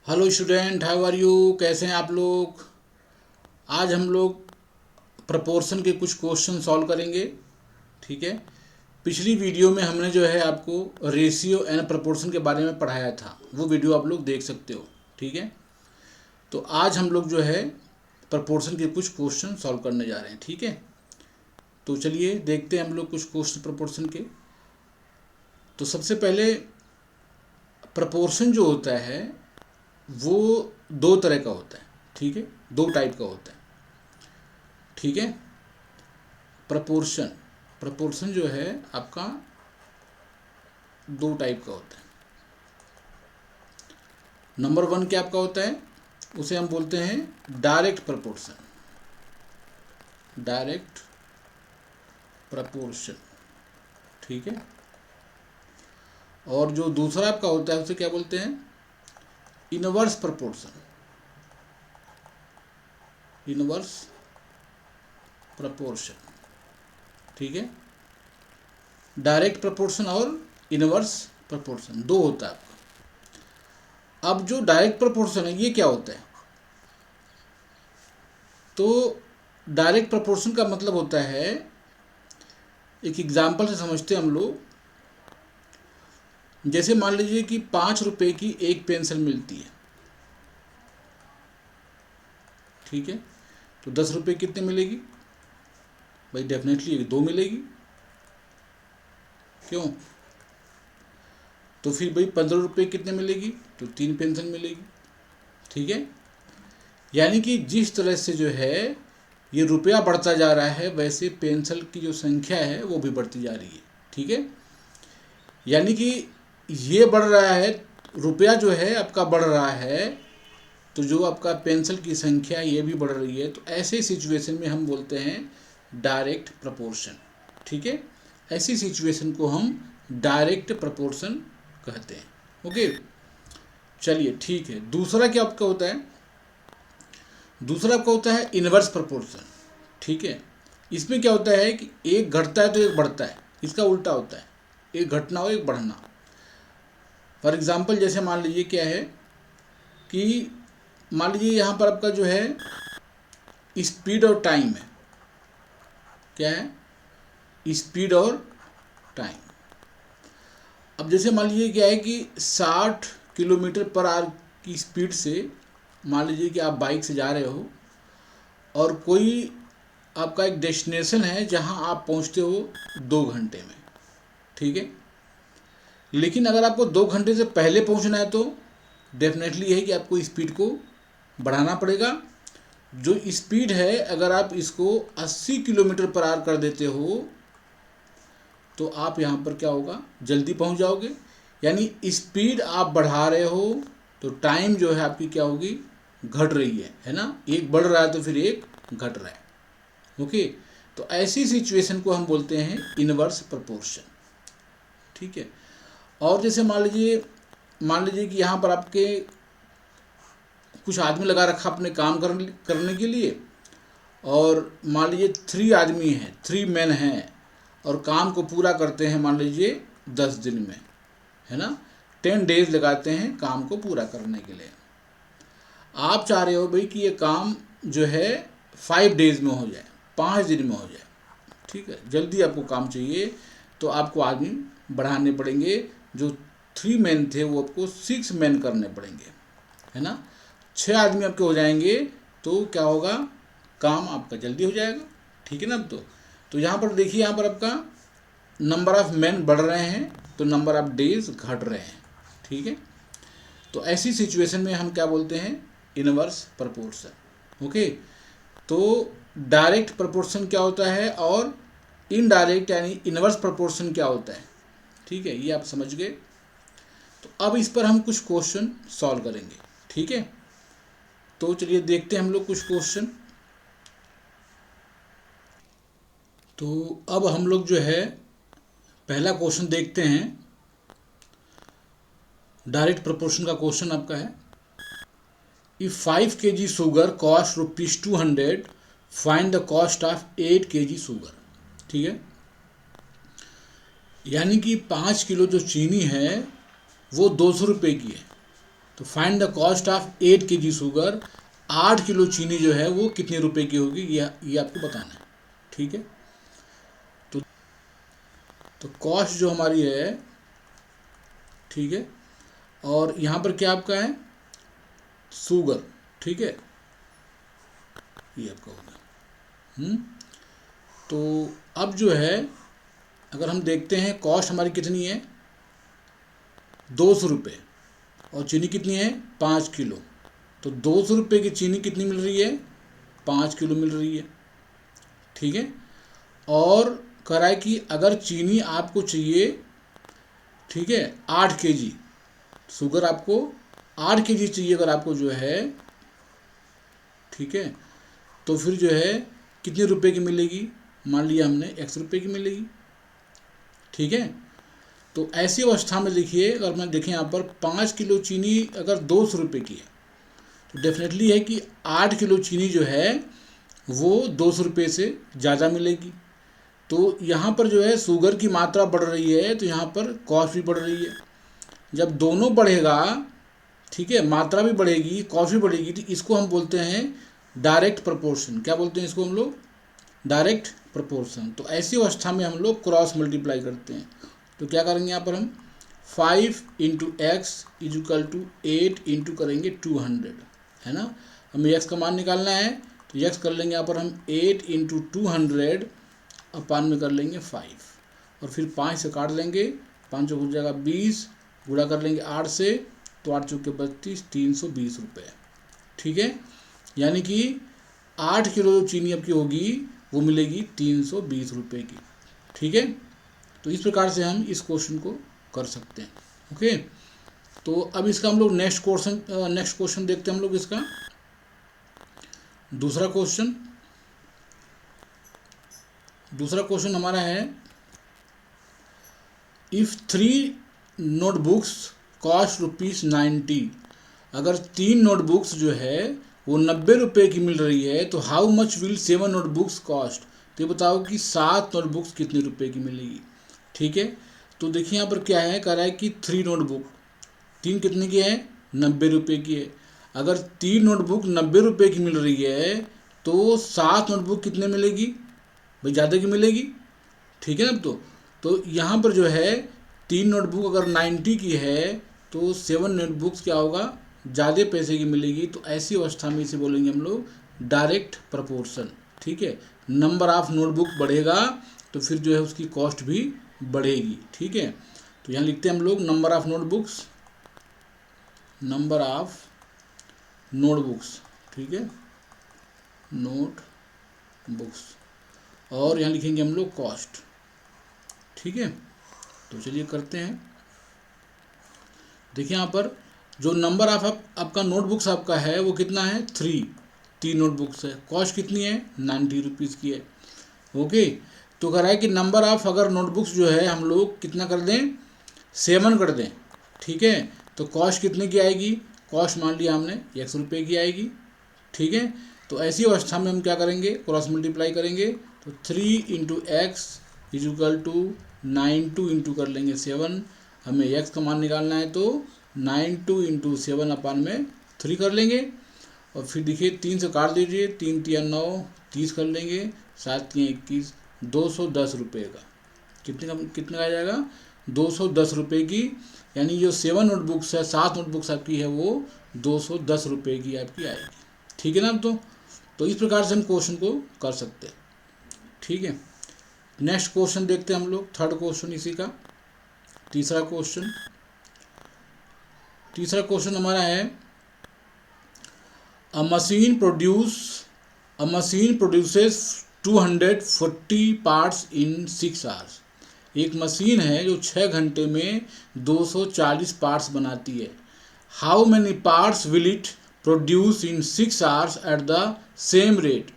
Hello student, how are you? कैसे हैं आप लोग? आज हम लोग प्रपोर्शन के कुछ क्वेश्चन सॉल्व करेंगे। ठीक है। पिछली वीडियो में हमने जो है आपको रेशियो एंड प्रपोर्शन के बारे में पढ़ाया था, वो वीडियो आप लोग देख सकते हो। ठीक है। तो आज हम लोग जो है प्रपोर्शन के कुछ क्वेश्चन सॉल्व करने जा रहे हैं। ठीक है। तो चलिए देखते हैं हम लोग कुछ क्वेश्चन प्रपोर्शन के। तो सबसे पहले प्रपोर्शन जो होता है वो दो तरह का होता है। ठीक है। दो टाइप का होता है। ठीक है। प्रपोर्शन प्रपोर्शन जो है आपका दो टाइप का होता है। नंबर वन क्या आपका होता है, उसे हम बोलते हैं डायरेक्ट प्रपोर्शन। Direct proportion. ठीक है। और जो दूसरा आपका होता है उसे क्या बोलते हैं, इनवर्स प्रपोर्शन। Inverse proportion. ठीक है। डायरेक्ट प्रपोर्शन और इनवर्स प्रपोर्शन दो होता है आपका। अब जो डायरेक्ट प्रपोर्शन है ये क्या होता है, तो डायरेक्ट प्रपोर्शन का मतलब होता है, एक एग्जाम्पल से समझते हैं हम लोग। जैसे मान लीजिए कि 5 रुपए की एक पेंसिल मिलती है। ठीक है। तो 10 रुपए कितने मिलेगी भाई? डेफिनेटली दो मिलेगी। क्यों? तो फिर भाई 15 रुपए कितने मिलेगी? तो तीन पेंसिल मिलेगी। ठीक है। यानी कि जिस तरह से जो है ये रुपया बढ़ता जा रहा है, वैसे पेंसिल की जो संख्या है वो भी बढ़ती जा रही है। ठीक है। यानी कि ये बढ़ रहा है, रुपया जो है आपका बढ़ रहा है, तो जो आपका पेंसिल की संख्या ये भी बढ़ रही है। तो ऐसे सिचुएशन में हम बोलते हैं डायरेक्ट प्रपोर्शन। ठीक है। ऐसी सिचुएशन को हम डायरेक्ट प्रपोर्शन कहते हैं। ओके। चलिए ठीक है। दूसरा क्या आपका होता है, दूसरा आपका होता है इनवर्स प्रपोर्शन। ठीक है। इसमें क्या होता है कि एक घटता है तो एक बढ़ता है, इसका उल्टा होता है, एक घटना और एक बढ़ना। फॉर एग्जाम्पल जैसे मान लीजिए क्या है कि मान लीजिए यहाँ पर आपका जो है स्पीड और टाइम है। क्या है? स्पीड और टाइम। अब जैसे मान लीजिए क्या है कि 60 किलोमीटर पर आवर की स्पीड से मान लीजिए कि आप बाइक से जा रहे हो, और कोई आपका एक डेस्टिनेशन है जहां आप पहुंचते हो 2 घंटे में। ठीक है। लेकिन अगर आपको 2 घंटे से पहले पहुंचना है तो डेफिनेटली है कि आपको स्पीड को बढ़ाना पड़ेगा। जो स्पीड है अगर आप इसको 80 किलोमीटर पर आवर कर देते हो तो आप यहाँ पर क्या होगा, जल्दी पहुँच जाओगे। यानी स्पीड आप बढ़ा रहे हो तो टाइम जो है आपकी क्या होगी, घट रही है ना। एक बढ़ रहा है तो फिर एक घट रहा है। ओके। तो ऐसी सिचुएशन को हम बोलते हैं इनवर्स प्रपोर्शन। ठीक है। और जैसे मान लीजिए कि यहाँ पर आपके कुछ आदमी लगा रखा अपने काम करने के लिए, और मान लीजिए 3 आदमी हैं, 3 मैन हैं, और काम को पूरा करते हैं मान लीजिए 10 दिन में, है ना। 10 डेज लगाते हैं काम को पूरा करने के लिए। आप चाह रहे हो भाई कि ये काम जो है 5 डेज में हो जाए, 5 दिन में हो जाए। ठीक है। जल्दी आपको काम चाहिए तो आपको आदमी बढ़ाने पड़ेंगे। जो 3 मैन थे वो आपको 6 मैन करने पड़ेंगे, है ना। 6 आदमी आपके हो जाएंगे तो क्या होगा, काम आपका जल्दी हो जाएगा। ठीक है ना। अब तो यहाँ पर देखिए, यहाँ पर आपका नंबर ऑफ मैन बढ़ रहे हैं तो नंबर ऑफ डेज घट रहे हैं। ठीक है। तो ऐसी सिचुएशन में हम क्या बोलते हैं, इनवर्स प्रपोर्शन। ओके। तो डायरेक्ट प्रपोर्शन क्या होता है और इनडायरेक्ट यानी इनवर्स प्रपोर्शन क्या होता है। ठीक है, ये आप समझ गए। तो अब इस पर हम कुछ क्वेश्चन सॉल्व करेंगे। ठीक है। तो चलिए देखते हैं हम लोग कुछ क्वेश्चन। तो अब हम लोग जो है पहला क्वेश्चन देखते हैं। डायरेक्ट प्रपोर्शन का क्वेश्चन आपका है, if 5 kg sugar cost ₹200, find the cost of 8 kg sugar. ठीक है। यानी कि 5 किलो जो चीनी है वो 200 रुपये की है। तो find the cost of 8 kg sugar, 8 kilo चीनी जो है वो कितने रुपए की होगी, ये आपको बताना है। ठीक है, तो कॉस्ट जो हमारी है, ठीक है, और यहाँ पर क्या आपका है, शुगर। ठीक है, ये आपका होगा। तो अब जो है अगर हम देखते हैं कॉस्ट हमारी कितनी है, 200 रुपये, और चीनी कितनी है, 5 किलो। तो 200 रुपये की चीनी कितनी मिल रही है, 5 किलो मिल रही है। ठीक है, और कह रहा है कि अगर चीनी आपको चाहिए, ठीक है, 8 kg शुगर आपको 8 kg चाहिए अगर आपको जो है, ठीक है, तो फिर जो है कितने रुपए की मिलेगी, मान लिया हमने 100 रुपये की मिलेगी। ठीक है, तो ऐसी अवस्था में देखिए, अगर मैं देखें यहाँ पर 5 किलो चीनी अगर 200 रुपये की है, तो डेफिनेटली है कि 8 किलो चीनी जो है वो 200 रुपये से ज़्यादा मिलेगी। तो यहाँ पर जो है शुगर की मात्रा बढ़ रही है, तो यहाँ पर कॉस्ट भी बढ़ रही है। जब दोनों बढ़ेगा, ठीक है, मात्रा भी बढ़ेगी, कॉस्ट भी बढ़ेगी, तो इसको हम बोलते हैं डायरेक्ट प्रोपोर्शन। क्या बोलते हैं इसको हम लोग, डायरेक्ट प्रोपोर्शन। तो ऐसी अवस्था में हम लोग क्रॉस मल्टीप्लाई करते हैं। तो क्या करेंगे यहाँ पर हम 5 × x = 8 इंटू करेंगे 200, है ना। हमें x का मान निकालना है, तो x कर लेंगे यहाँ पर हम 8 × 200 अपान में कर लेंगे 5, और फिर 5 से काट लेंगे, 5 हो जाएगा 20, गुणा कर लेंगे 8 से, तो 8 चौके 32, 320 रुपये। ठीक है, यानी कि 8 किलो जो चीनी आपकी होगी वो मिलेगी 320 रुपये की। ठीक है, तो इस प्रकार से हम इस क्वेश्चन को कर सकते हैं। ओके, तो अब इसका हम लोग नेक्स्ट क्वेश्चन देखते हैं हम लोग इसका दूसरा क्वेश्चन हमारा है, इफ़ 3 नोटबुक्स कॉस्ट ₹90, अगर 3 नोटबुक्स जो है वो 90 रुपये की मिल रही है, तो how much will 7 notebooks cost. तो ये बताओ कि 7 नोटबुक्स कितने रुपए की मिलेगी। ठीक है, तो देखिए यहाँ पर क्या है, कह रहा है कि 3 नोटबुक, 3 कितने की है, 90 रुपये की है। अगर 3 नोटबुक 90 रुपये की मिल रही है, तो 7 नोटबुक कितने मिलेगी भाई, ज़्यादा की मिलेगी। ठीक है ना। तो यहाँ पर जो है 3 नोटबुक अगर 90 की है, तो 7 नोटबुक्स क्या होगा, ज़्यादा पैसे की मिलेगी। तो ऐसी अवस्था में इसे बोलेंगे हम लोग डायरेक्ट प्रपोर्शन। ठीक है, नंबर ऑफ नोटबुक बढ़ेगा तो फिर जो है उसकी कॉस्ट भी बढ़ेगी। ठीक है, तो यहाँ लिखते हैं हम लोग नंबर ऑफ नोटबुक्स, ठीक है, नोटबुक्स, और यहाँ लिखेंगे हम लोग कॉस्ट। ठीक है, तो चलिए करते हैं। देखिए यहाँ पर जो नंबर ऑफ आपका नोटबुक्स आपका है वो कितना है, 3 नोटबुक्स है, कॉस्ट कितनी है, 90 रुपीज़ की है। ओके, तो कह रहा है कि नंबर ऑफ अगर नोटबुक्स जो है हम लोग कितना कर दें, 7 कर दें। ठीक है, तो कॉस्ट कितने की आएगी, कॉस्ट मान लिया हमने 100 रुपये की आएगी। ठीक है, तो ऐसी अवस्था में हम क्या करेंगे, क्रॉस मल्टीप्लाई करेंगे। तो 3 × x = 92 इंटू कर लेंगे 7, हमें x का मान निकालना है, तो 92 × 7 अपान में 3 कर लेंगे, और फिर देखिए 3 से काट दीजिए, 3 × 3 = 9, 30 कर लेंगे, 7 × 21, 210 रुपये का। कितने का आ जाएगा, 210 रुपये की। यानी जो 7 नोटबुक्स है, 7 नोटबुक्स आपकी है, वो 210 रुपये की आपकी आएगी। ठीक है ना। तो इस प्रकार से हम क्वेश्चन को कर सकते हैं। ठीक है, नेक्स्ट क्वेश्चन देखते हैं हम लोग, थर्ड क्वेश्चन इसी का, तीसरा क्वेश्चन हमारा है, अ machine produces 240 parts in 6 hours. एक मशीन है जो 6 घंटे में 240 पार्ट्स बनाती है। How many parts will it produce in 6 hours at the same rate.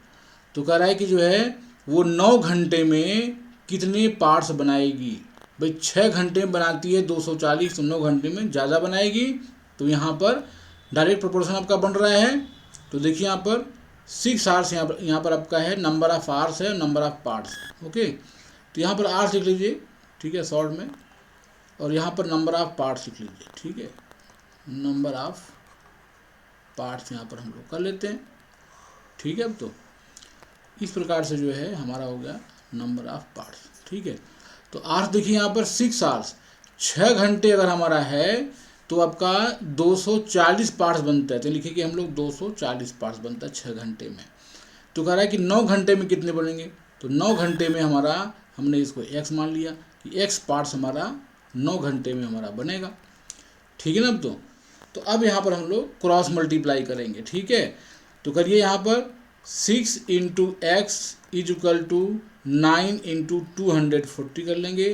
तो कह रहा है कि जो है वो 9 घंटे में कितने पार्ट्स बनाएगी। भाई 6 घंटे में बनाती है 240, तो 9 घंटे में ज़्यादा बनाएगी। तो यहाँ पर डायरेक्ट प्रोपोर्शन आपका बन रहा है। तो देखिए यहाँ पर 6 आवर्स यहाँ पर आपका है, नंबर ऑफ आवर्स है, नंबर ऑफ पार्ट्स है। ओके, तो यहाँ पर आवर्स लिख लीजिए, ठीक है, शॉर्ट में, और यहाँ पर नंबर ऑफ पार्ट्स लिख लीजिए। ठीक है, नंबर ऑफ पार्ट्स यहाँ पर हम लोग कर लेते हैं। ठीक है, अब तो इस प्रकार से जो है हमारा हो गया नंबर ऑफ पार्ट्स। ठीक है, तो आर्स देखिए यहाँ पर 6 आवर्स, 6 घंटे अगर हमारा है तो आपका 240 पार्ट्स बनता है। तो लिखिए कि हम लोग 240 पार्ट्स बनता है 6 घंटे में। तो कह रहा है कि 9 घंटे में कितने बनेंगे, तो 9 घंटे में हमारा, हमने इसको x मान लिया कि x पार्ट्स हमारा 9 घंटे में हमारा बनेगा। ठीक है ना। अब तो अब यहाँ पर हम लोग क्रॉस मल्टीप्लाई करेंगे। ठीक है, तो करिए यहाँ पर 6 into x is equal to 9 into 240 कर लेंगे।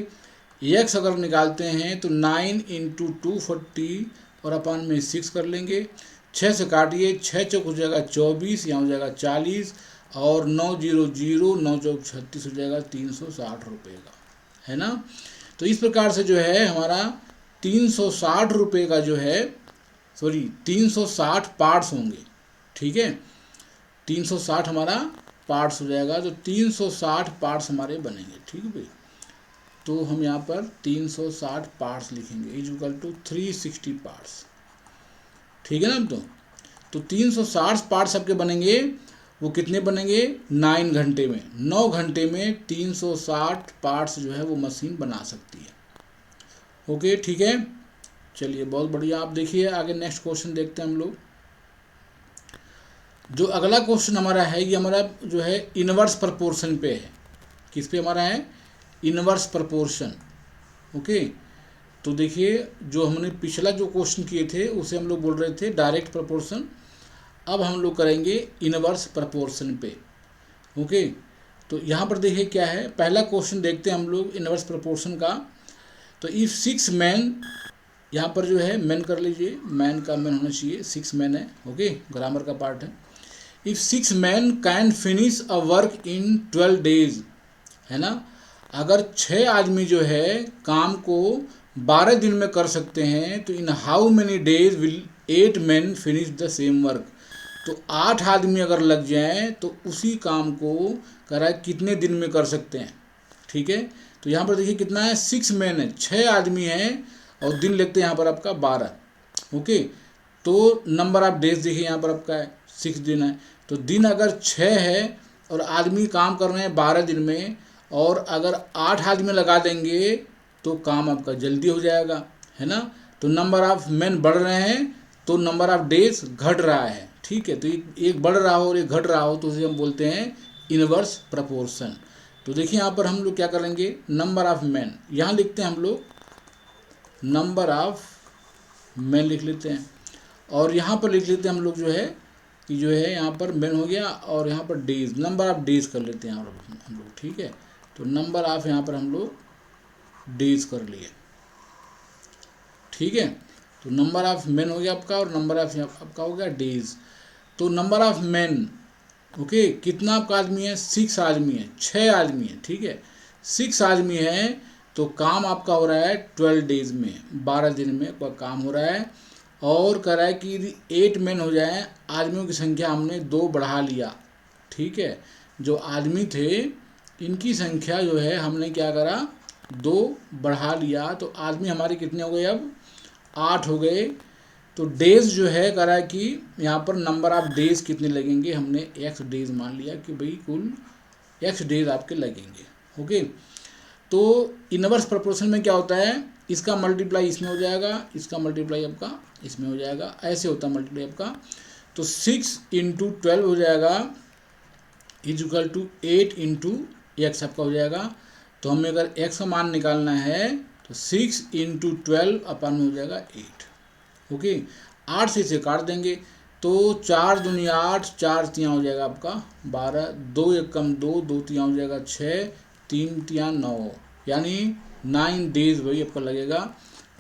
x अगर निकालते हैं तो 9 इंटू 240 और अपन में 6 कर लेंगे। 6 से काटिए, 6 चौक हो जाएगा 24, यहाँ हो जाएगा 40 और 9 0 0, 9 चौक 36 हो जाएगा 360 रुपये का, है ना। तो इस प्रकार से जो है हमारा 360 रुपये का जो है, सॉरी 360 पार्ट्स होंगे। ठीक है, 360 हमारा पार्ट्स हो जाएगा, तो 360 पार्ट्स हमारे बनेंगे। ठीक है भाई, तो हम यहाँ पर 360 पार्ट्स लिखेंगे इज इक्वल टू 360 पार्ट्स। ठीक है ना। तो 360 पार्ट्स आपके बनेंगे, वो कितने बनेंगे, 9 घंटे में। 9 घंटे में 360 पार्ट्स जो है वो मशीन बना सकती है। ओके, ठीक है, चलिए बहुत बढ़िया। आप देखिए आगे नेक्स्ट क्वेश्चन देखते हैं हम लोग। जो अगला क्वेश्चन हमारा है, ये हमारा जो है इनवर्स प्रपोर्शन पे है। किस पे हमारा है, इनवर्स प्रपोर्शन। ओके, तो देखिए जो हमने पिछला जो क्वेश्चन किए थे उसे हम लोग बोल रहे थे डायरेक्ट प्रपोर्शन, अब हम लोग करेंगे इनवर्स प्रपोर्शन पे। ओके, तो यहाँ पर देखिए क्या है, पहला क्वेश्चन देखते हैं हम लोग इनवर्स प्रपोर्शन का। तो इफ 6 मैन, यहाँ पर जो है मैन कर लीजिए, मैन का मैन होना चाहिए, 6 मैन है। ओके, ग्रामर का पार्ट है। If 6 man can finish a work in 12 days, है ना। अगर 6 आदमी जो है काम को 12 दिन में कर सकते हैं, तो in how many days will 8 man finish the same work. तो 8 आदमी अगर लग जाएं तो उसी काम को कह रहा है कितने दिन में कर सकते हैं। ठीक है, तो यहाँ पर देखिए कितना है, 6 मैन है, 6 आदमी हैं और दिन लगते हैं यहाँ पर आपका 12। ओके, तो नंबर ऑफ डेज देखिए यहाँ पर आपका है 6 दिन है। तो दिन अगर 6 है और आदमी काम कर रहे हैं 12 दिन में, और अगर 8 आदमी लगा देंगे तो काम आपका जल्दी हो जाएगा, है ना। तो नंबर ऑफ मैन बढ़ रहे हैं तो नंबर ऑफ डेज घट रहा है। ठीक है, तो एक बढ़ रहा हो और एक घट रहा हो तो उसे हम बोलते हैं इनवर्स प्रपोर्शन। तो देखिए यहाँ पर हम लोग क्या करेंगे, नंबर ऑफ मैन यहाँ लिखते हैं हम लोग, नंबर ऑफ मैन लिख लेते हैं, और यहाँ पर लिख लेते हैं हम लोग जो है कि जो है यहाँ पर मैन हो गया, और यहाँ पर डेज, नंबर ऑफ डेज कर लेते हैं हम लोग। ठीक है, तो नंबर ऑफ यहाँ पर हम लोग डेज कर लिए। ठीक है, तो नंबर ऑफ मैन हो गया आपका और नंबर ऑफ आपका हो गया डेज। तो नंबर ऑफ मैन, ओके, कितना आपका आदमी है, 6 आदमी है, 6 आदमी है। ठीक है, 6 आदमी है तो काम आपका हो रहा है 12 डेज में, 12 दिन में आपका काम हो रहा है। और कह रहा है कि यदि 8 मैन हो जाए, आदमियों की संख्या हमने 2 बढ़ा लिया। ठीक है, जो आदमी थे इनकी संख्या जो है हमने क्या करा, 2 बढ़ा लिया, तो आदमी हमारे कितने हो गए, अब 8 हो गए। तो डेज जो है कह रहा है कि यहाँ पर नंबर ऑफ डेज कितने लगेंगे, हमने x डेज मान लिया कि भाई कुल x डेज आपके लगेंगे। ओके, तो इनवर्स प्रोपोर्शन में क्या होता है, इसका मल्टीप्लाई इसमें हो जाएगा, इसका मल्टीप्लाई आपका इसमें हो जाएगा, ऐसे होता है मल्टीप्लाई आपका। तो 6 इंटू 12 हो जाएगा is equal to 8 into x आपका हो जाएगा। तो हमें अगर x का मान निकालना है तो 6 इंटू 12 अपन में हो जाएगा 8। ओके, 8 से इसे काट देंगे तो 4 दूनी 8, 4 तियाँ हो जाएगा आपका 12, 2 एक कम 2, 2 तियाँ हो जाएगा 6, 3 तियाँ 9, यानी 9 डेज वही आपका लगेगा।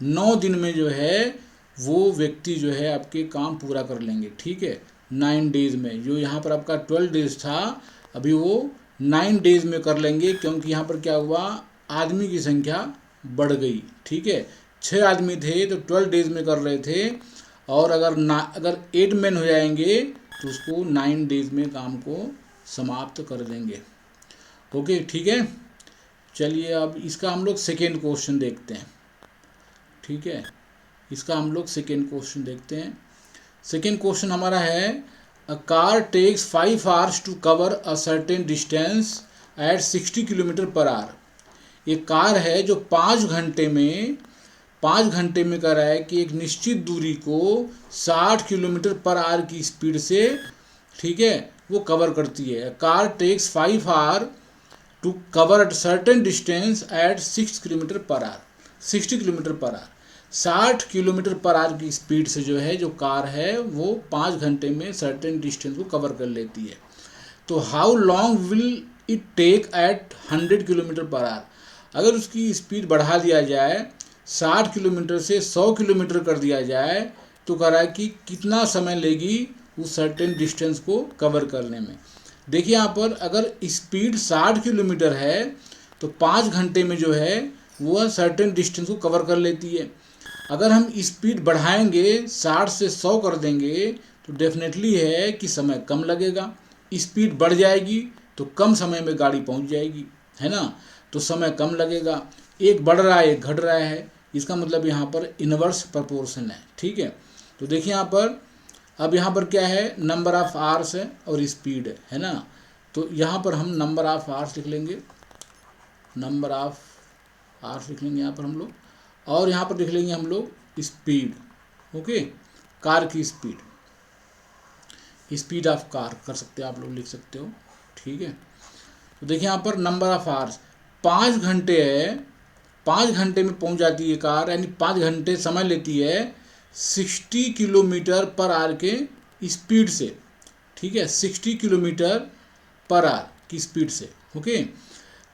9 दिन में जो है वो व्यक्ति जो है आपके काम पूरा कर लेंगे। ठीक है, 9 डेज में, जो यहाँ पर आपका 12 डेज था अभी वो 9 डेज में कर लेंगे, क्योंकि यहाँ पर क्या हुआ, आदमी की संख्या बढ़ गई। ठीक है, 6 आदमी थे तो 12 डेज में कर रहे थे, और अगर 8 मैन हो जाएंगे तो उसको 9 डेज में काम को समाप्त कर देंगे। ओके, ठीक है, चलिए अब इसका हम लोग सेकेंड क्वेश्चन देखते हैं। ठीक है, इसका हम लोग सेकेंड क्वेश्चन देखते हैं। सेकेंड क्वेश्चन हमारा है a car takes 5 hours to cover a certain distance at 60 kilometre per hour. ये कार है जो 5 घंटे में कर रहा है कि एक निश्चित दूरी को 60 किलोमीटर पर आवर की स्पीड से, ठीक है, वो कवर करती है। Car takes 5 hour to cover a certain distance at 6 kilometre per hour, 60 kilometre per hour, 60 kilometre per hour की स्पीड से जो है जो कार है वो 5 घंटे में सर्टेन डिस्टेंस को कवर कर लेती है। तो how long will it take at 100 kilometre per hour. अगर उसकी स्पीड बढ़ा दिया जाए, 60 किलोमीटर से 100 किलोमीटर कर दिया जाए, तो कह रहा है कि कितना समय लेगी उस सर्टेन डिस्टेंस को कवर करने में। देखिए यहाँ पर अगर स्पीड 60 किलोमीटर है तो 5 घंटे में जो है वह सर्टेन डिस्टेंस को कवर कर लेती है। अगर हम स्पीड बढ़ाएंगे, 60 से 100 कर देंगे, तो डेफिनेटली है कि समय कम लगेगा। स्पीड बढ़ जाएगी तो कम समय में गाड़ी पहुंच जाएगी, है ना, तो समय कम लगेगा। एक बढ़ रहा है एक घट रहा है, इसका मतलब यहाँ पर इनवर्स प्रोपोर्शन है, ठीक है। तो देखिए यहाँ पर अब यहाँ पर क्या है, नंबर ऑफ आवर्स है और स्पीड है ना। तो यहाँ पर हम नंबर ऑफ आवर्स लिख लेंगे, नंबर ऑफ आवर्स लिख लेंगे यहाँ पर हम लोग, और यहाँ पर लिख लेंगे हम लोग स्पीड। ओके, कार की स्पीड, स्पीड ऑफ कार कर सकते हो आप लोग, लिख सकते हो, ठीक है। तो देखिए यहाँ पर नंबर ऑफ आवर्स 5 घंटे है, 5 घंटे में पहुँच जाती है कार, यानी 5 घंटे समय लेती है 60 किलोमीटर पर आवर के स्पीड से, ठीक है, 60 किलोमीटर पर आवर की स्पीड से। ओके,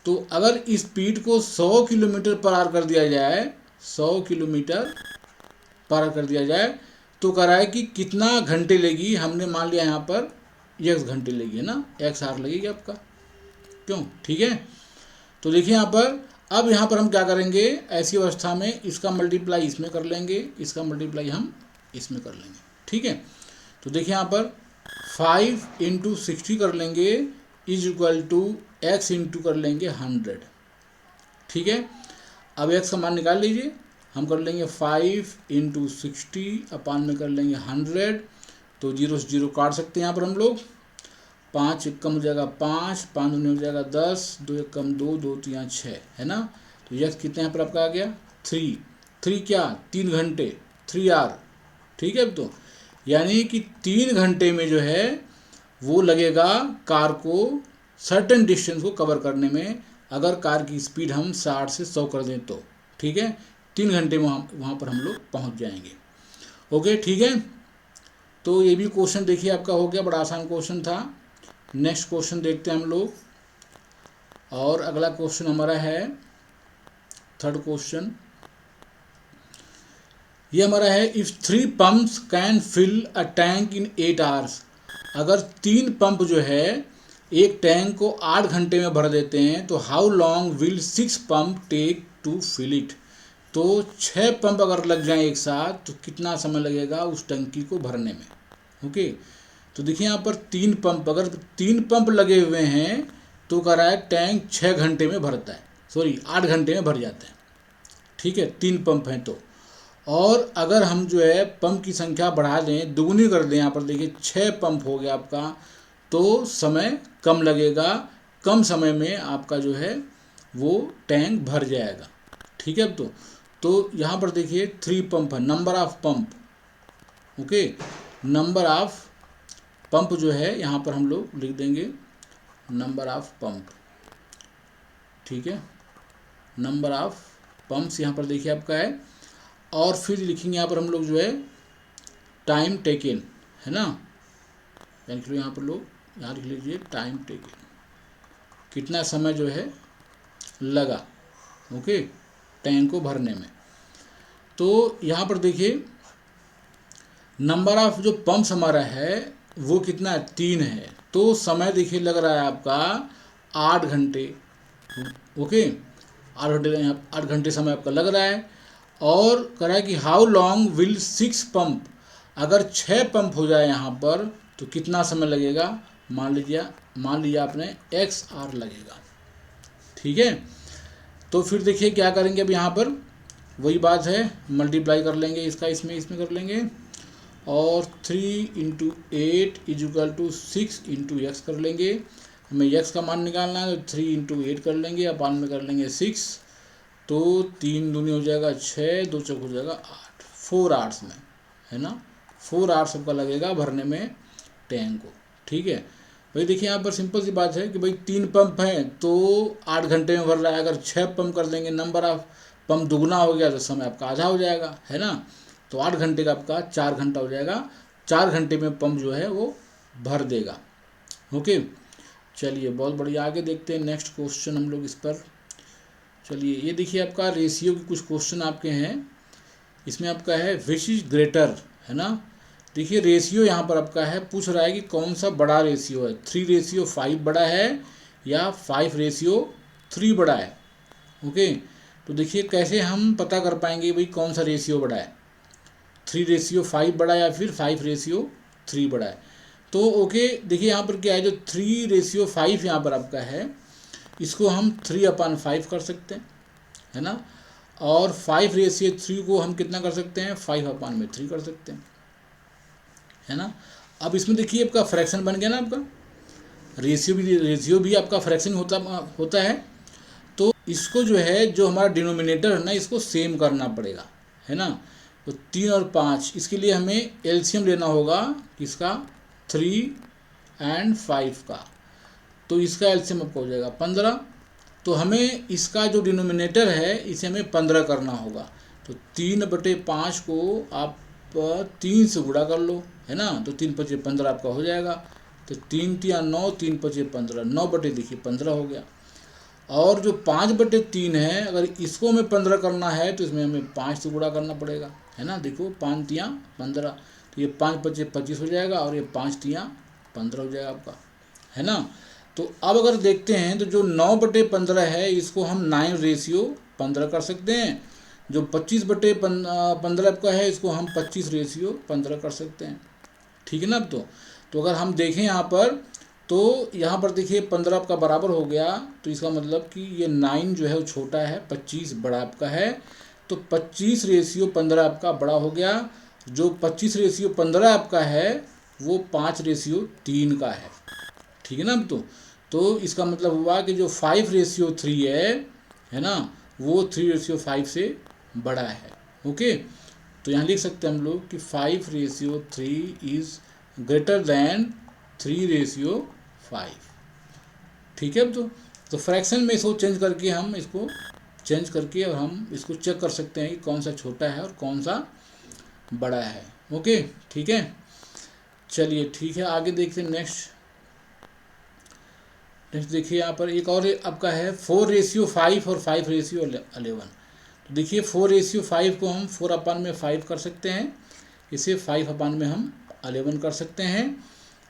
तो अगर स्पीड को 100 किलोमीटर पर आवर कर दिया जाए, 100 किलोमीटर पर आवर कर दिया जाए, तो कह रहा है कि कितना घंटे लेगी। हमने मान लिया यहाँ पर x घंटे लेगी, है ना, x आवर लगेगी आपका, क्यों, ठीक है। तो देखिए यहाँ पर अब यहाँ पर हम क्या करेंगे, ऐसी अवस्था में इसका मल्टीप्लाई इसमें कर लेंगे, इसका मल्टीप्लाई हम इसमें कर लेंगे, ठीक है। तो देखिए यहाँ पर 5 × 60 कर लेंगे is equal to x into कर लेंगे 100, ठीक है। अब x का मान निकाल लीजिए, हम कर लेंगे 5 × 60 अपान में कर लेंगे 100, तो 0 से 0 काट सकते हैं यहाँ पर हम लोग, 5 एक कम हो जाएगा 5, 5 दूनी हो जाएगा 10, 2 एक कम 2, 2 3 6, है ना। तो यह कितने यहाँ पर आपका आ गया 3 क्या 3 घंटे, 3 आवर, ठीक है। तो यानी कि 3 घंटे में जो है वो लगेगा कार को सर्टेन डिस्टेंस को कवर करने में, अगर कार की स्पीड हम 60 से 100 कर दें तो, ठीक है। 3 घंटे में वहाँ पर हम लोग पहुँच जाएंगे। ओके, ठीक है। तो ये भी क्वेश्चन देखिए आपका हो गया, बड़ा आसान क्वेश्चन था। नेक्स्ट क्वेश्चन देखते हैं हम लोग, और अगला क्वेश्चन हमारा है थर्ड क्वेश्चन। ये हमारा है if 3 pumps can fill a tank in 8 hours. अगर 3 पंप जो है एक टैंक को 8 घंटे में भर देते हैं, तो how long will 6 pump take to fill it. तो 6 पंप अगर लग जाएं एक साथ, तो कितना समय लगेगा उस टंकी को भरने में। ओके, तो देखिए यहाँ पर 3 पंप, अगर 3 पंप लगे हुए हैं तो कह रहा है टैंक 6 घंटे में भरता है, सॉरी 8 घंटे में भर जाता है, ठीक है, 3 पंप हैं तो। और अगर हम जो है पंप की संख्या बढ़ा दें, दुगुनी कर दें, यहाँ पर देखिए 6 पंप हो गया आपका, तो समय कम लगेगा, कम समय में आपका जो है वो टैंक भर जाएगा, ठीक है। तो यहाँ पर देखिए 3 पंप है, number of pump, okay, number of pump जो है यहाँ पर हम लोग लिख देंगे नंबर ऑफ पंप, ठीक है, नंबर ऑफ पंप्स यहाँ पर देखिए आपका है। और फिर लिखेंगे यहाँ पर हम लोग जो है टाइम टेकन, है ना, यानी कि यहाँ पर लोग यहाँ लिख लीजिए टाइम टेकन, कितना समय जो है लगा, ओके, टैंक को भरने में। तो यहाँ पर देखिए नंबर ऑफ जो पंप्स हमारा है वो कितना है 3 है, तो समय देखिए लग रहा है आपका 8 घंटे, ओके, 8 घंटे समय आपका लग रहा है। और कह रहा है कि हाउ लॉन्ग विल 6 पंप, अगर 6 पंप हो जाए यहाँ पर तो कितना समय लगेगा, मान लीजिए आपने x आवर लगेगा, ठीक है। तो फिर देखिए क्या करेंगे, अब यहाँ पर वही बात है, मल्टीप्लाई कर लेंगे इसका इसमें कर लेंगे, और 3 into 8 is equal to 6 into x कर लेंगे। हमें एक्स का मान निकालना है तो 3 इंटू 8 कर लेंगे, अपान में कर लेंगे 6, तो 3 दूनी हो जाएगा 6, 2 चौक हो जाएगा 8, 4 आवर्स में, है ना। 4 आवर्स सबका लगेगा भरने में टैंक को, ठीक है भाई। देखिए यहाँ पर सिंपल सी बात है कि भाई 3 पंप हैं तो 8 घंटे में भर रहा है। अगर 6 पंप कर देंगे, नंबर ऑफ पंप दुगना हो गया तो समय आपका आधा हो जाएगा, है ना। तो 8 घंटे का आपका 4 घंटा हो जाएगा, 4 घंटे में पंप जो है वो भर देगा। ओके, चलिए बहुत बढ़िया, आगे देखते हैं नेक्स्ट क्वेश्चन हम लोग इस पर। चलिए ये देखिए आपका रेशियो के कुछ क्वेश्चन आपके हैं। इसमें आपका है विच इज ग्रेटर, है ना। देखिए रेशियो यहाँ पर आपका है, पूछ रहा है कि कौन सा बड़ा रेशियो है, 3:5 बड़ा है या 5:3 बड़ा है। ओके, तो देखिए कैसे हम पता कर पाएंगे भाई कौन सा रेशियो बड़ा है, 3:5 बड़ा है या फिर 5:3 बड़ा है। तो ओके देखिए यहाँ पर क्या है, जो 3:5 यहाँ पर आपका है, इसको हम 3/5 कर सकते हैं, है ना। और 5:3 को हम कितना कर सकते हैं, 5/3 कर सकते हैं, है ना। अब इसमें देखिए आपका फ्रैक्शन बन गया ना, आपका रेशियो भी आपका फ्रैक्शन होता है। तो इसको जो है, जो हमारा डिनोमिनेटर है ना, इसको सेम करना पड़ेगा, है ना। तो 3 और 5, इसके लिए हमें एलसीएम लेना होगा किसका, 3 और 5 का। तो इसका एलसीएम आपका हो जाएगा 15। तो हमें इसका जो डिनोमिनेटर है इसे हमें 15 करना होगा। तो 3/5 को आप 3 से गुणा कर लो, है ना। तो 3×5 = 15 आपका हो जाएगा। तो 3×3 = 9, 3×5 = 15, 9/15 हो गया। और जो 5/3 है, अगर इसको हमें 15 करना है तो इसमें हमें 5 से गुणा करना पड़ेगा, है ना। देखो 5×3 = 15, तो ये 5×5 = 25 हो जाएगा और ये 5×3 = 15 हो जाएगा आपका, है ना। तो अब अगर देखते हैं तो जो 9/15 है इसको हम 9:15 कर सकते हैं। जो 25/15 आपका है इसको हम 25:15 कर सकते हैं, ठीक है ना। अब तो अगर हम देखें यहाँ पर, तो यहाँ पर देखिए 15 आपका बराबर हो गया, तो इसका मतलब कि ये 9 जो है वो छोटा है, 25 बड़ा आपका है। तो 25:15 आपका बड़ा हो गया। जो 25:15 आपका है वो 5:3 का है, ठीक है ना। अब तो इसका मतलब हुआ कि जो 5:3 है ना, वो 3:5 से बड़ा है। ओके, तो यहाँ लिख सकते हैं हम लोग कि 5:3 इज ग्रेटर दैन 3:5, ठीक है। अब तो फ्रैक्शन में इसको चेंज करके हम इसको चेंज करके और हम इसको चेक कर सकते हैं कि कौन सा छोटा है और कौन सा बड़ा है। ओके, ठीक है, चलिए ठीक है, आगे देखते हैं नेक्स्ट देखिए यहाँ पर एक और आपका है 4:5 और 5:11। तो देखिए 4:5 को हम 4/5 कर सकते हैं, इसे 5/में हम 11 कर सकते हैं।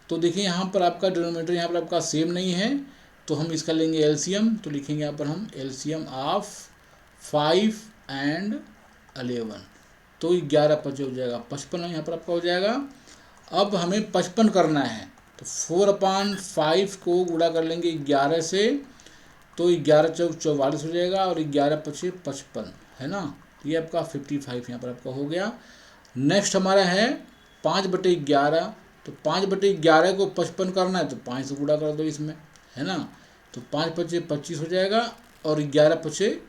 तो देखिए यहाँ पर आपका डिनोमिनेटर यहाँ पर आपका सेम नहीं है, तो हम इसका लेंगे एलसीएम। तो लिखेंगे यहाँ पर हम एलसीएम ऑफ 5 और 11, तो 11×5 हो जाएगा 55, यहाँ पर आपका हो जाएगा। अब हमें 55 करना है, तो 4/5 को गुणा कर लेंगे 11 से, तो 11×4 = 44 हो जाएगा और 11×5 = 55, है ना। ये आपका 55 यहाँ पर आपका हो गया। नेक्स्ट हमारा है 5/11। तो 5/11 को 55 करना है, तो 5 से गुणा कर दो इसमें, है ना। तो 5×5 = 25 हो जाएगा और 11×5 =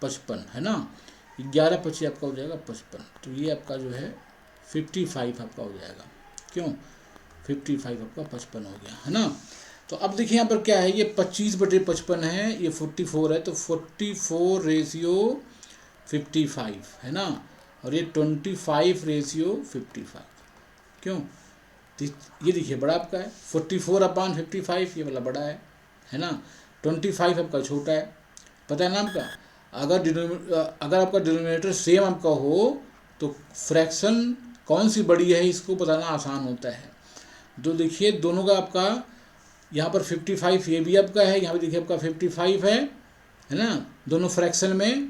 55, है ना। 11×5 आपका हो जाएगा 55। तो ये आपका जो है 55 आपका हो जाएगा, क्यों 55 आपका 55 हो गया, है ना। तो अब देखिए यहाँ पर क्या है, ये 25/55 है, ये 44 है, तो 44:55 है ना। और ये 25:55, क्यों, ये देखिए बड़ा आपका है 44/55, ये वाला बड़ा है ना। 25 आपका छोटा है, पता है ना आपका। अगर आपका डिनोमिनेटर सेम आपका हो तो फ्रैक्शन कौन सी बड़ी है इसको बताना आसान होता है। तो देखिए दोनों का आपका यहाँ पर 55, ये भी आपका है, यहाँ पर देखिए आपका 55 है ना, दोनों फ्रैक्शन में।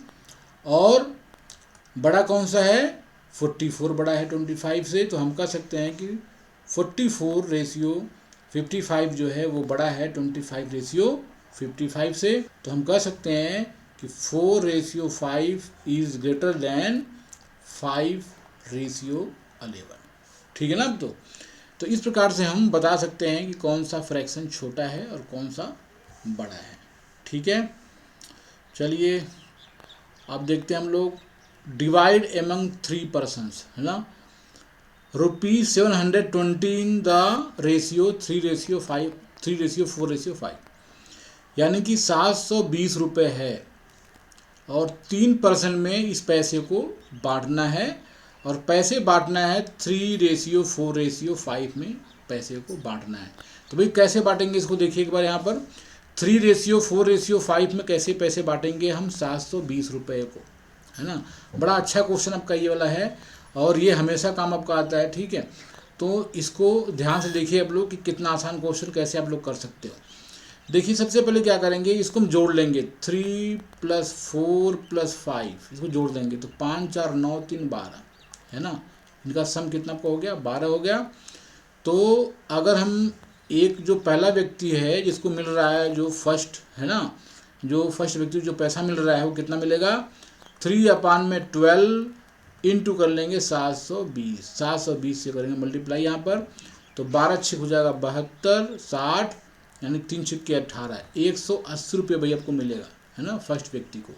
और बड़ा कौन सा है, 44 बड़ा है 25 से। तो हम कह सकते हैं कि 44:55 जो है वो बड़ा है 25:55 से। तो हम कह सकते हैं कि 4:5 इज ग्रेटर दैन 5:11, ठीक है ना। अब तो इस प्रकार से हम बता सकते हैं कि कौन सा फ्रैक्शन छोटा है और कौन सा बड़ा है। ठीक है, चलिए अब देखते हैं हम लोग, डिवाइड एमंग 3 पर्सन्स, है ना। ₹720 इन द रेशियो 3:5, 3:4:5, यानी कि 720 रुपये है और 3% में इस पैसे को बांटना है, और पैसे बांटना है 3:4:5 में पैसे को बांटना है। तो भाई कैसे बांटेंगे इसको देखिए एक बार यहाँ पर, 3:4:5 में कैसे पैसे बांटेंगे हम 720 रुपये को, है ना। बड़ा अच्छा क्वेश्चन आपका ये वाला है और ये हमेशा काम आपका आता है। ठीक है, तो इसको ध्यान से देखिए आप लोग कि कितना आसान क्वेश्चन कैसे आप लोग कर सकते हो। देखिए सबसे पहले क्या करेंगे, इसको हम जोड़ लेंगे, 3 + 4 + 5, इसको जोड़ देंगे तो 5 4 9 3 12, है ना। इनका सम कितना आपका हो गया, 12 हो गया। तो अगर हम एक जो पहला व्यक्ति है जिसको मिल रहा है, जो फर्स्ट है ना, जो फर्स्ट व्यक्ति जो पैसा मिल रहा है वो कितना मिलेगा, 3/12 इंटू कर लेंगे 720, 720 से करेंगे मल्टीप्लाई यहाँ पर, तो 12 छः हो जाएगा 72, 60 यानी 3 छक्के 18, 180 रुपये भाई आपको मिलेगा, है ना, फर्स्ट व्यक्ति को।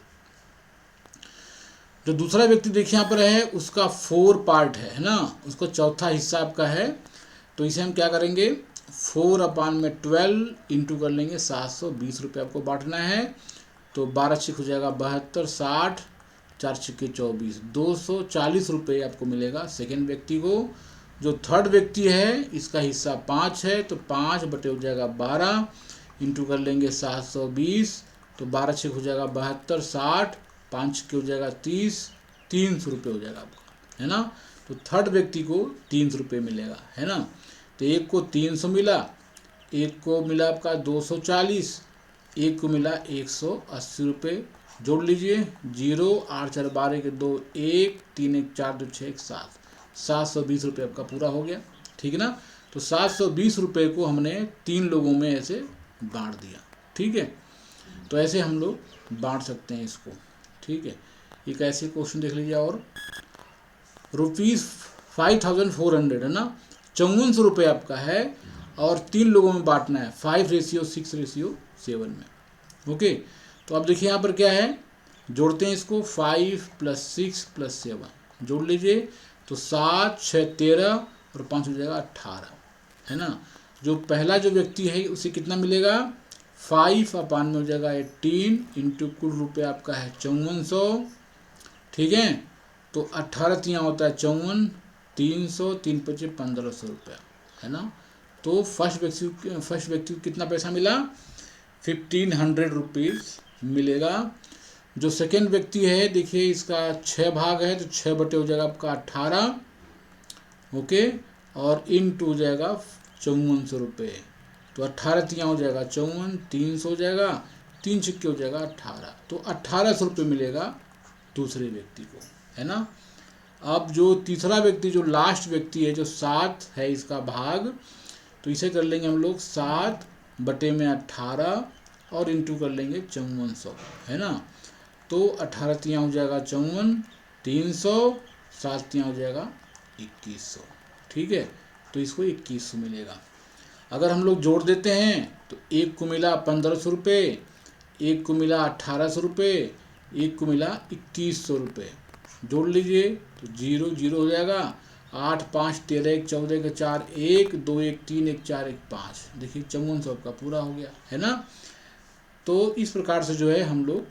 जो दूसरा व्यक्ति देखिए यहाँ पर है, उसका 4 पार्ट है ना, उसको चौथा हिस्सा आपका है, तो इसे हम क्या करेंगे, 4/12 इंटू कर लेंगे 720 रुपये आपको बांटना है, तो 12 छः हो जाएगा 72, 60, 4 छक्के 24, 240 रुपये आपको मिलेगा सेकेंड व्यक्ति को। जो थर्ड व्यक्ति है इसका हिस्सा 5 है, तो 5 बटे हो जाएगा 12 इंटू कर लेंगे 720, तो 12 छः हो जाएगा 72, 60, 5 छक्के हो जाएगा 30, 300 रुपये हो जाएगा आपका, है ना। तो थर्ड व्यक्ति को 300 रुपये मिलेगा, है ना। तो एक को 300 मिला, एक को मिला आपका 240, एक को मिला 180 रुपये। जोड़ लीजिए, 0 8 4 12 के 2 1 3 1 4 2 6 1 7, 720 रुपये आपका पूरा हो गया। ठीक है ना, तो 720 रुपये को हमने 3 लोगों में ऐसे बांट दिया। ठीक है, तो ऐसे हम लोग बांट सकते हैं इसको। ठीक है, एक ऐसे क्वेश्चन देख लीजिए, और ₹5400 है ना, 5400 रुपये आपका है और 3 लोगों में बांटना है, 5:6:7 में। ओके, तो अब देखिए यहाँ पर क्या है, जोड़ते हैं इसको, 5 + 6 + 7 जोड़ लीजिए, तो 7 6 13 और 5 हो जाएगा 18, है ना। जो पहला जो व्यक्ति है उसे कितना मिलेगा, 5/में हो जाएगा 18 इंटू कुल रुपये आपका है 5400। ठीक है, तो 18 तियाँ होता है 54, 300, 3 × 5 = 1500 रुपया, है ना। तो फर्स्ट व्यक्ति को कितना पैसा मिला, 1500 रुपीज़ मिलेगा। जो सेकेंड व्यक्ति है देखिए इसका 6 भाग है, तो 6 बटे हो जाएगा आपका 18, ओके, और इंटू हो जाएगा 5400 रुपये, तो 18 तियाँ हो जाएगा 54, 300 हो जाएगा, 3 छक्के हो जाएगा 18, तो 1800 रुपये मिलेगा दूसरे व्यक्ति को, है ना। अब जो तीसरा व्यक्ति, जो लास्ट व्यक्ति है, जो 7 है इसका भाग, तो इसे कर लेंगे हम लोग 7 बटे में 18 और इंटू कर लेंगे 5400, है ना। तो 18 तियाँ हो जाएगा 54, 300, 7 तियाँ हो जाएगा 2100। ठीक है, तो इसको 2100 मिलेगा। अगर हम लोग जोड़ देते हैं तो एक को मिला 1500 रुपये, एक को मिला 1800 रुपये, एक को मिला 2100 रुपये। जोड़ लीजिए तो 0 0 हो जाएगा, 8 5 13 1 14 के 4 1 2 1 3 1 4 1 5, देखिए 5400 आपका पूरा हो गया, है ना। तो इस प्रकार से जो है हम लोग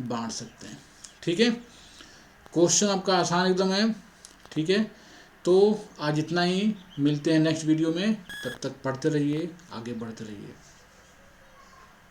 बांट सकते हैं। ठीक है, क्वेश्चन आपका आसान एकदम है। ठीक है, तो आज इतना ही, मिलते हैं नेक्स्ट वीडियो में, तब तक पढ़ते रहिए, आगे बढ़ते रहिए।